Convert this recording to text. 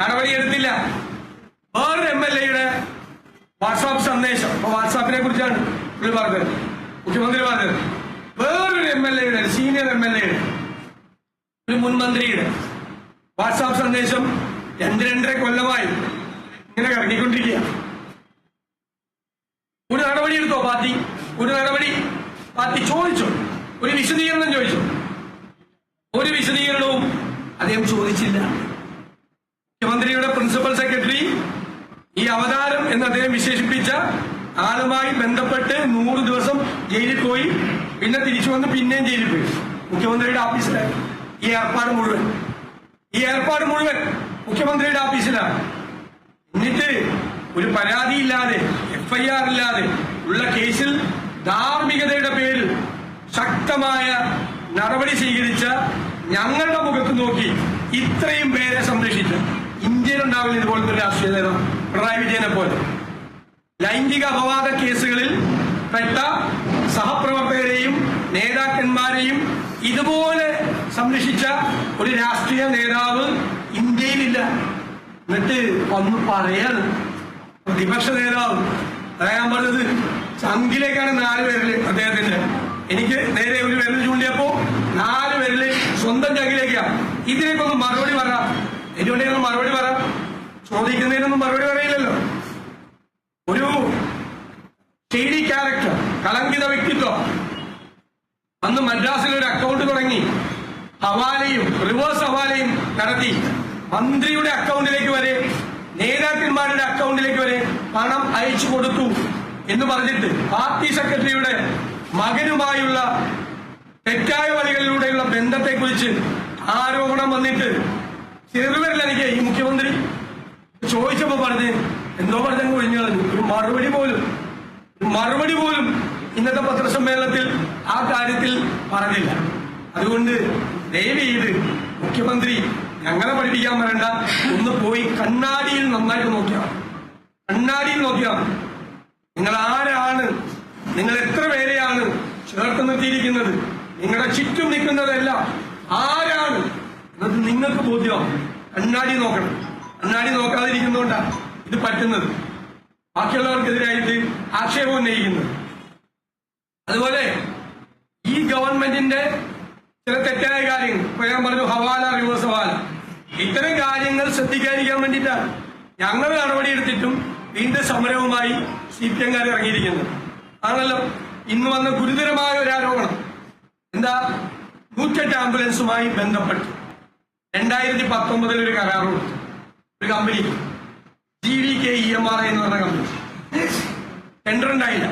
നടപടിയെടുത്തില്ല. വേറൊരു MLA-യുടെ വാട്സാപ്പ് സന്ദേശം, അപ്പൊ വാട്സാപ്പിനെ കുറിച്ചാണ് പുള്ളി പറഞ്ഞത്, മുഖ്യമന്ത്രി പറഞ്ഞത്. വേറൊരു MLA-യുടെ, സീനിയർ MLA-യുടെ, ഒരു മുൻ മന്ത്രിയുടെ വാട്സാപ്പ് സന്ദേശം 2-2.5 കൊല്ലമായി ഇങ്ങനെ കറങ്ങിക്കൊണ്ടിരിക്കുക. ഒരു നടപടി എടുത്തോ പാർട്ടി? ഒരു നടപടി പാർട്ടി ചോദിച്ചു? ഒരു വിശദീകരണം ചോദിച്ചു? ഒരു വിശദീകരണവും അദ്ദേഹം ചോദിച്ചില്ല. മുഖ്യമന്ത്രിയുടെ പ്രിൻസിപ്പൽ സെക്രട്ടറി ഈ അവതാരം എന്ന് അദ്ദേഹം വിശേഷിപ്പിച്ച ആളുമായി ബന്ധപ്പെട്ട് 100 ദിവസം ജയിലിൽ പോയി, പിന്നെ തിരിച്ചു വന്ന് പിന്നെയും ജയിലിൽ പോയി. മുഖ്യമന്ത്രിയുടെ ഓഫീസിലാണ് ഈ ഏർപ്പാട് മുഴുവൻ. ഈ ഏർപ്പാട് മുഴുവൻ മുഖ്യമന്ത്രിയുടെ ഓഫീസിലാണ്. എന്നിട്ട് ഒരു പരാതിയില്ലാതെ, FIR ഇല്ലാതെ ഉള്ള കേസിൽ ധാർമ്മികതയുടെ പേരിൽ ശക്തമായ നടപടി സ്വീകരിച്ച ഞങ്ങളുടെ മുഖത്ത് നോക്കി ഇത്രയും പേരെ സംരക്ഷിച്ചു ഇന്ത്യയിലുണ്ടാവില്ല ഇതുപോലത്തെ ഒരു രാഷ്ട്രീയ നേതാവ് പിണറായി വിജയനെ പോലെ. ലൈംഗിക അപവാദ കേസുകളിൽ പെട്ട സഹപ്രവർത്തകരെയും നേതാക്കന്മാരെയും ഇതുപോലെ സംരക്ഷിച്ച ഒരു രാഷ്ട്രീയ നേതാവ് ഇന്ത്യയിലില്ല. എന്നിട്ട് ഒന്ന് പറയാണ് പ്രതിപക്ഷ നേതാവ്, ഞാൻ പറഞ്ഞത് ചങ്കിലേക്കാണ് 4 പേരില് അദ്ദേഹത്തിന്റെ. എനിക്ക് നേരെ ഒരു വിരൽ ചൂണ്ടിയപ്പോ 4 പേരില് സ്വന്തം ചങ്കിലേക്കാണ്. ഇതിലേക്കൊന്നും മറുപടി പറ, എന്തുകൊണ്ടൊന്നും മറുപടി പറ. ചോദിക്കുന്നതിനൊന്നും മറുപടി പറയില്ലല്ലോ. ഒരു ഷെയ്ഡി ക്യാരക്ടർ, കളങ്കിത വ്യക്തിത്വം അന്ന് മദ്രാസിൽ ഒരു അക്കൗണ്ട് തുടങ്ങി ഹവാലയും റിവേഴ്സ് ഹവാലയും നടത്തി മന്ത്രിയുടെ അക്കൗണ്ടിലേക്ക് വരെ നേതാക്കന്മാരുടെ അക്കൗണ്ടിലേക്ക് വരെ പണം അയച്ചു കൊടുത്തു എന്ന് പറഞ്ഞിട്ട് പാർട്ടി സെക്രട്ടറിയുടെ മകനുമായുള്ള തെറ്റായ വഴികളിലൂടെയുള്ള ബന്ധത്തെക്കുറിച്ച് ആരോപണം വന്നിട്ട് ചെറുവരിൽ എനിക്ക് ഈ മുഖ്യമന്ത്രി ചോദിച്ചപ്പോ പറഞ്ഞ് എന്തോ പറഞ്ഞങ്ങ് ഒഴിഞ്ഞു കളഞ്ഞു. ഒരു മറുപടി പോലും ഇന്നത്തെ പത്രസമ്മേളനത്തിൽ ആ കാര്യത്തിൽ പറഞ്ഞില്ല. അതുകൊണ്ട് ദയവ് ചെയ്ത് മുഖ്യമന്ത്രി ഞങ്ങളെ പഠിപ്പിക്കാൻ വരണ്ട, ഒന്ന് പോയി കണ്ണാടിയിൽ നന്നായിട്ട് നോക്കിയാൽ, കണ്ണാടിയിൽ നോക്കിയാൽ നിങ്ങൾ ആരാണ്, നിങ്ങൾ എത്ര പേരെയാണ് ചേർത്ത് നിർത്തിയിരിക്കുന്നത്, നിങ്ങളുടെ ചുറ്റും നിൽക്കുന്നതെല്ലാം ആരാണ് എന്നത് നിങ്ങൾക്ക് ബോധ്യമാവും. കണ്ണാടി നോക്കണം. കണ്ണാടി നോക്കാതിരിക്കുന്നതുകൊണ്ടാണ് ഇത് പറ്റുന്നത്, ബാക്കിയുള്ളവർക്കെതിരായിട്ട് ആക്ഷേപം ഉന്നയിക്കുന്നത്. അതുപോലെ ഈ ഗവൺമെന്റിന്റെ ചില തെറ്റായ കാര്യങ്ങൾ, ഇപ്പൊ ഞാൻ പറഞ്ഞു ഹവാല, റിവേഴ്സ് ഹവാല, ഇത്തരം കാര്യങ്ങൾ ശ്രദ്ധിക്കാതിരിക്കാൻ വേണ്ടിയിട്ടാണ് ഞങ്ങൾ നടപടിയെടുത്തിട്ടും വീണ്ടും സമരവുമായി CPM-കാർ ഇറങ്ങിയിരിക്കുന്നത്. ആണല്ലോ ഇന്ന് വന്ന ഗുരുതരമായ ഒരു ആരോപണം. എന്താ? 108 ആംബുലൻസുമായി ബന്ധപ്പെട്ട് 2019 ഒരു കരാർ കൊടുത്തു ഒരു കമ്പനി, GVK EMRI എന്ന് പറഞ്ഞ കമ്പനി. ടെൻഡർ ഉണ്ടായില്ല.